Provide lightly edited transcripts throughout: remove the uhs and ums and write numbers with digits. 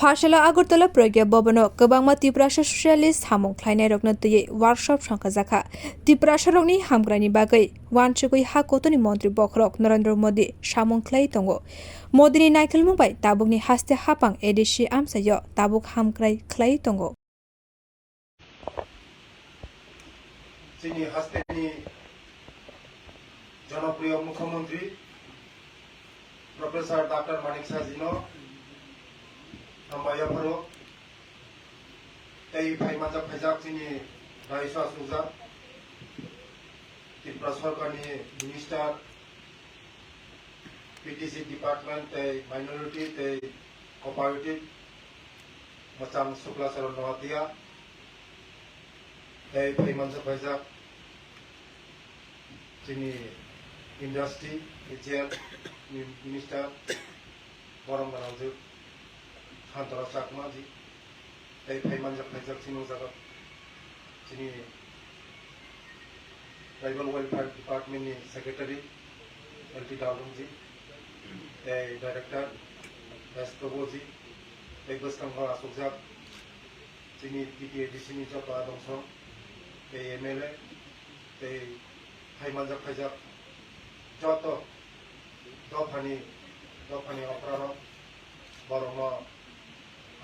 पाठशाला आगरतला प्रज्ञा भवनाव गोबांमा त्रिपुरासा ससियालिस्ट हामुं ख्लायनाय रकनो तयै वर्कशप संखाजाखा त्रिपुरासा रकनि हामग्रानि बागै वानसुगै हा गतनि मन्त्री बखरक नरेन्द्र मोदी सामुं ख्लाय दंगो मोदीनि नायखेलमुं bai ताबुकनि हास्ते हापां एडिसि आमसायो ताबुक हामग्राय ख्लाय दंगो जोंनि हास्तेनि जनप्रिय मुख्यमंत्री प्रोफेसर डॉक्टर मानिक साजिनो हामबायाफोरो तै फाइमाजा फाइजाक जोंनि रायसा सुजा त्रिपुरा सरकारनि मिनिस्टार पीटीसी डिपार्टमेंट तै माइनॉरिटी तै कोऑपरेटिव मचां शुक्ला चरण नहातिया तै फाइमाजा फाइजाक जोंनि इंडस्ट्री जेल मिनिस्टार बरम बनावजो हान्तरा चाकमा जी तै फाइमान जाफाइजाक सिनो जागा जोंनि ट्राइबल वेलफेयर डिपार्टमेंट नि सेक्रेटारी एलटी दालुं जी तै डायरेक्टर एस प्रभु जी तै गोसखांगा असुकजाक जोंनि पीटीएडीसी नि जपा दंसं तै एमएलए तै फाइमान जाफाइजाक जत दफानि अपराध बरमा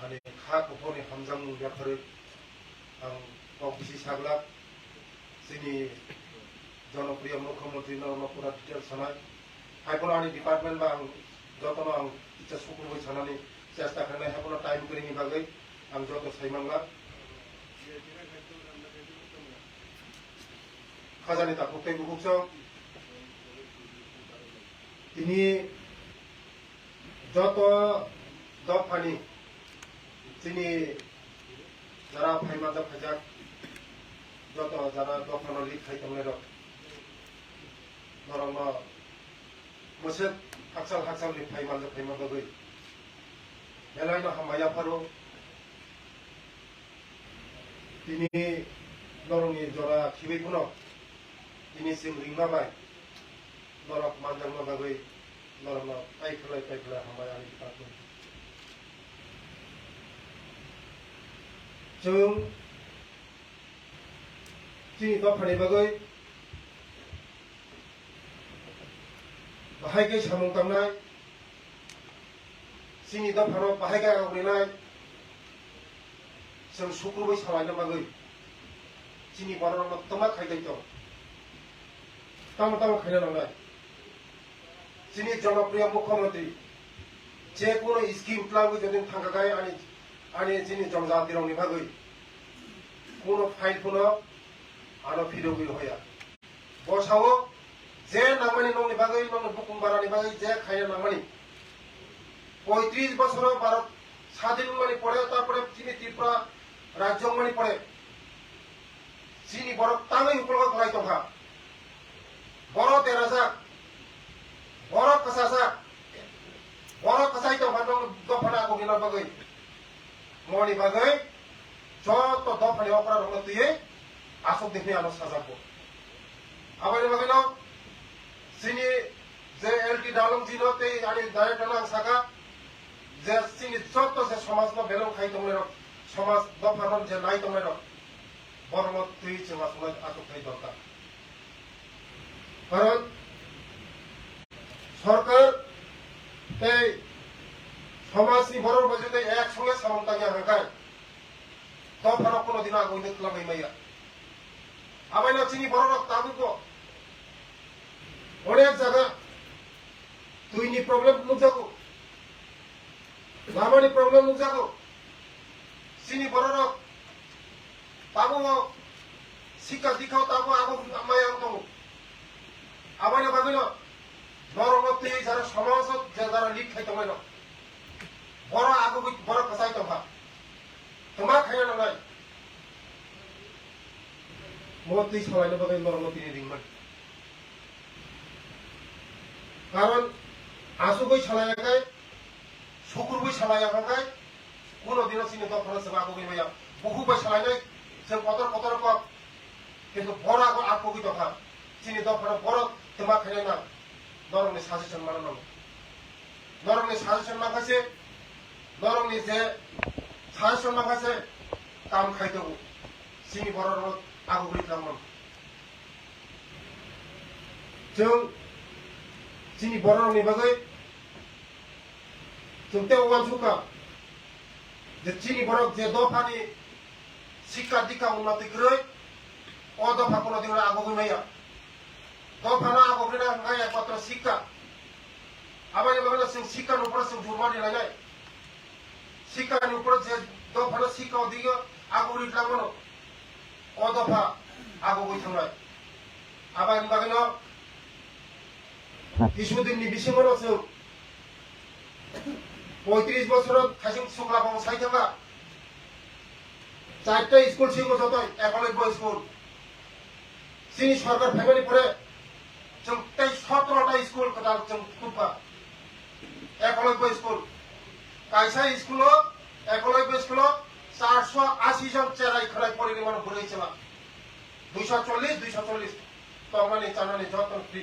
आनि खा कफोरनि हामजां मुंदाफोर आं कबिसि साग्ला जोंनि जनप्रिय मुख्यमंत्री नरमपुरा डिटेल सानाय हाइपन आनि डिपार्टमेंट बा आं जतनो आं इच्छा सुकुरबै सानानि चेष्टा खालामनाय हाइपन टाइम करिनि बागै आं जत साइमांगा खाजानि ताकुतै बुकुसं ini joto dofani sini jara phaima da phajak joto jara dofano lik khai tamle ro norama moset haksal lik phaima da goi elai no hamaya pharo ini noroni jora khibai kuno ini sim ringma bai norok manjang no bagai norok no paikhlai hambaya ani department जों जोंनि दफानि बागै बाहायगै सामुं तामनाय जोंनि दफानाव बाहायगै आवग्रिनाय जों सुक्रुबै सालायनो बागै जोंनि बर'नाव तमा खायदाय दं तमा खायनो नांनाय जोंनि जनप्रिय मुख्यमंत्री जेकुनु स्कीम प्लान जों थांगाय आनि जोंनि जनजाति रावनि बागै कोनो फाइल कोनो आरो भिडिअ गै होया बसावो जे नामानि नंनि बागै नंनि बुकुमबारानि बागै जे खायनो नामानि 35 বছর ভারত স্বাধীন মানে পড়ে তারপরে চিনি ত্রিপুরা রাজ্য মানে পড়ে চিনি বড় তাঙै উপলগ খাই দখা বড় তেরাজা বড় কাসাসা বড় কাসাই দখা दं दफाना गगिना बागै मनि बागै जत दफानि अपराध रंग तुयै आसक देखनि आनो साजाबो आबानि बागै न सिनि जे एलटी दालुं जिनो ते आनि डाइरेक्टर आं सागा जे सिनि जत जे समाज न बेलं खाइ दंले र समाज दफान जे नाइ दंले र बरम तुय जोंहा समाज आसक खाइ दरकार कारण सरकार ते समाजनि बरर बाजुते एक संगे सामंताया हांगाय दफान कोनो दिन आगोइनो खालामै माया आबायना चिनि बरर ताबुको अनेक जागा तुयनि प्रब्लेम नुजागो लामानि प्रब्लेम नुजागो सिनि बरर ताबु सिका दिखाव ताबु आगो माया दङ आबायना बागैनो नरमते जारा समाज जारा लिख खाइ दंलाय बड़ा आगो बड़ा कसाई दंखा तमा खायना नांनाय मती सालायनो बागै नरमतिनि रिंमान कारण आसुबै सालायाखै सुकुरबै सालायाखै कोनो दिन सिनि दफाना सेबा आगो गैया बहुबै सालायनाय जों कतर कप किन्तु बड़ा आगो आगो गै दखा सिनि दफाना बड़ा तमा खायना ना नरमनि साजेसन मानो नांगौ नरमनि साजेसन माखासे 너롱니 제 사실 나가서 땀 가이되고 신이 벌어로 아고 그리다만 정 신이 벌어로 바의 정 때오간 줄까 제 진이 벌어 제 너파니 시카 디카 운나티 그래 어더 바꾸나 되는 아고 그래야 너파나 아고 그래나 가야 빠트로 시카 아바니 바가나 생 시카 노프라 생 주마니 나냐 시카 노프라 제 너파나 시카 어디가 아고 그리다만 어더파 아고 그리다만 아바니 바가나 이슈들이 미싱어로서 35 বছৰত খাইছিং শুক্লা পাব চাই থকা 4টা স্কুল ছিল যত একলব্য স্কুল চিনি সরকার ফ্যামিলি পড়ে जों 17টা স্কুল কথা जों খুববা একলব্য স্কুল কাইসা স্কুল একলব্য স্কুল 480 জন চেরাই খরাই পরিমাণ পড়েছিল 240 তমানি চানানি যত ফ্রি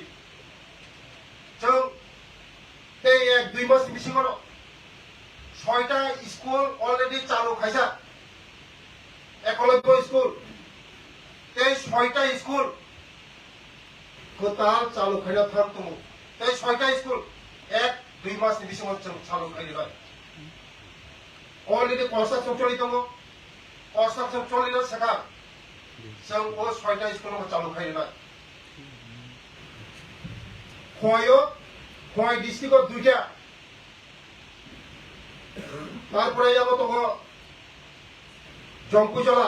जों এই 2 মাস মিশিংৰ 6টা স্কুল অলরেডি চালু খাইছা একলব্য স্কুল এই 6টা স্কুল কোথাল চালু খাইনা থাকতো এই 6টা স্কুল 1-2 মাস বেশি মত চালু খাইলি হয় অলরেডি কনস্ট্রাকশন চলি দङ কনস্ট্রাকশন চলিলে সেখা जों ও 6টা স্কুল চালু খাইলি হয় খয় ডিস্ট্রিক্টত 2টা তারপরে যাব তো জঙ্কুজলা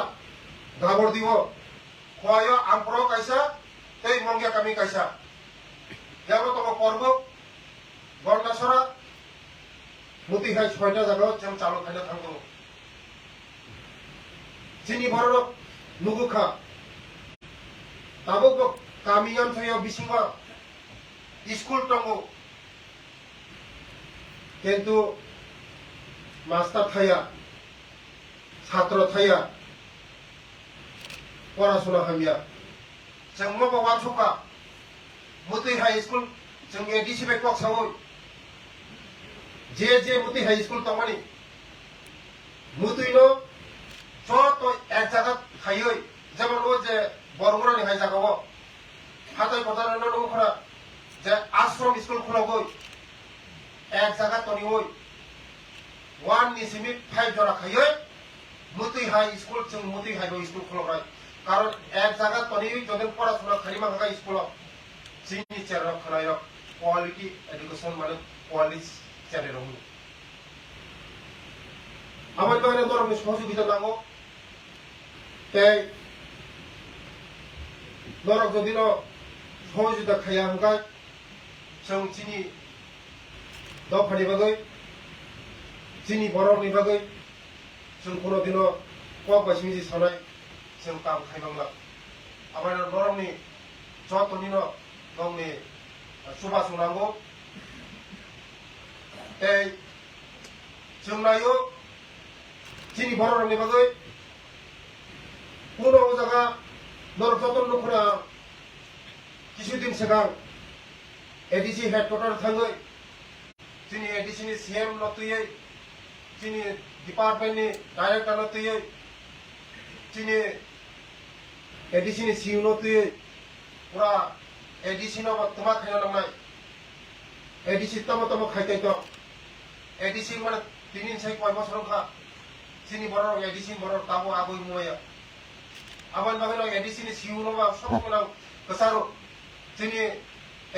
গাবর দিব খয় আমপ্র কাইসা এই মঙ্গিয়া কামি কাইসা যাব তো পর্ব গন্ডাছড়া মতিহাই 6টা জায়গা जों চালু খাইনা থাকবো চিনি ভরর নুগুখা তাবক কামিয়াম থয় বিসিংহ স্কুল দङ কিন্তু মাস্টার থাইয়া ছাত্র থাইয়া পড়াশোনা হামিয়া जों माबा वानसका मुतै हाई स्कुल जों एडिसि बे कक सावै जे मुतै हाई स्कुल तमानि मुतैनो जत एक जागा थायै जेमन ओ जे बरमुरानि हाई जागाव हाथाय कटारनो नखरा जे आश्रम स्कुल खुलावै एक जागा तनि ओइ 1 नि सिमिट 5 जरा खायै मुतै हाई स्कुल जों मुतै हाई स्कुल खुलावनाय কারণ এক জায়গা তনি যদি পড়াশোনা খালিমা থাকা স্কুল চিনি চেয়ার খনায় কোয়ালিটি এডুকেশন মানে কোয়ালিটি চেয়ারে রঙ আমার বাগানে ধরনের সহযোগিতা নাঙ্গো তাই ধরক যদি সহযোগিতা খাইয়া হাঙ্গায় जों চিনি দফানি বাগৈ চিনি বরফনি বাগৈ जों কোনোদিনও কক বাসিমিজি সানায় जों काम खाइबांला आबाय नरमनि जतनिनो गावनि सुबास नांगौ ए जों नायो चिनि बररनि बागै पुनो जागा नर जतन नखरा किछुदिन सिगां एडिसि हेडक्वार्टार थाङै जोंनि एडिसिनि सीएम नतुयै जोंनि डिपार्टमेन्टनि डाइरेक्टर नतुयै जोंनि एडिसिनि सिउनो तुयै पुरा एडिसिनो तमा खाइना नांनाय एडिसि तमा खाइथाय दं एडिसि माने तिनिन साइ कय बছर खा जोंनि बर' एडिसि बर' ताबो आबै मुया आबान बागैनो एडिसिनि सिउनो बा सब गोनां गोसारो जोंनि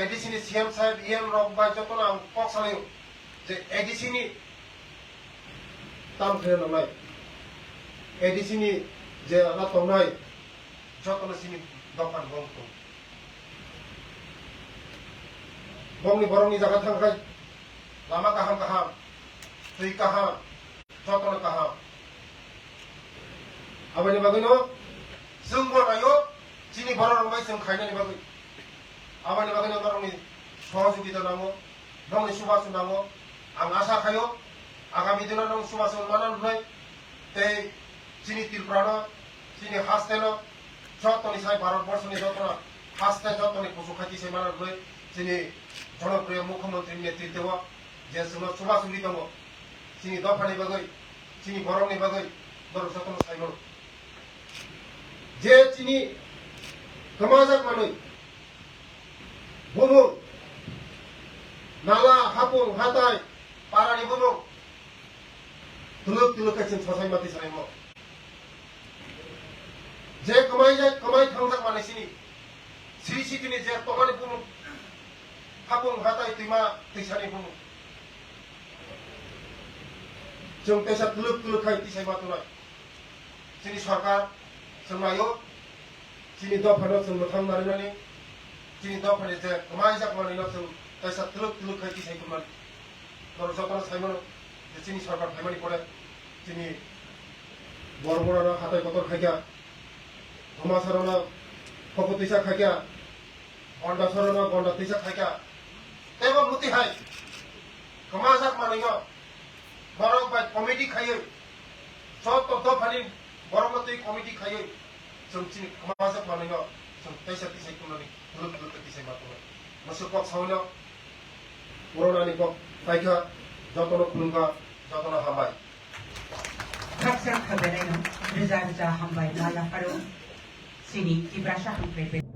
एडिसिनि सीएम साहेब इएम रक बाय जतना कक सालायो जे एडिसिनि ताम खाइना नांनाय एडिसिनि जे रातनाय जतन सिनि दखान बंग बंगनि बरंनि जागा थांखाय लामा गाहाम गाहाम दै गाहाम जतन गाहाम आबानि बागैनो जों बनायो जोंनि बर' रावै जों खायनायनि बागै आबानि बागैनो बरंनि सहयोगिता नांगौ दंनि सुबास नांगौ आं आसा खायो आगामी दिनाव दं सुबास माना नुनाय ते जोंनि त्रिपुरानो जोंनि हास्टेनो जतनि साय भारतबर्षनि जतना हास्ते जतनि पशुखाति से माना नुनाय जोंनि जनप्रिय मुख्यमंत्री नेतृत्व जे जोंनो सुबास दङ sini dofani bagai sini borongni bagai baru satu saimon je sini kemajak manui bumung nala hapung hatai parani bumung tuluk kacin sosai mati saimo je kemai tangjak manai sini sini je tomani bumung hapung hatai tima tisani bumung जों पैसा तुलुक खाई तिसाइ मातुनाय जोंनि सरकार जों नायो जोंनि दफानो जों मोथां नारिनानै जोंनि दफानि जे कमाय जाकमानिनो जों पैसा तुलुक खाई तिसाइ कुमान बर जतन साइमन जोंनि सरकार फाइमानि पड़े जोंनि बरबरानो हाथाय बतर खायगा धमासारानो खपु तिसा खायगा गन्डासरानो गन्डा तिसा खायगा तेबो मुति हाय कमाय जाकमानिनो borong bai komedi khayo sot to dofani borong to komedi khayo jong chini khamajak manino jong taisa tisai kunani tuluk tisai matuna masuk kok sauno corona ni kok paika jotono khulunga jotono hambai Kaksa khaberai no reja hambai lala paro sini tibrasha hamprebe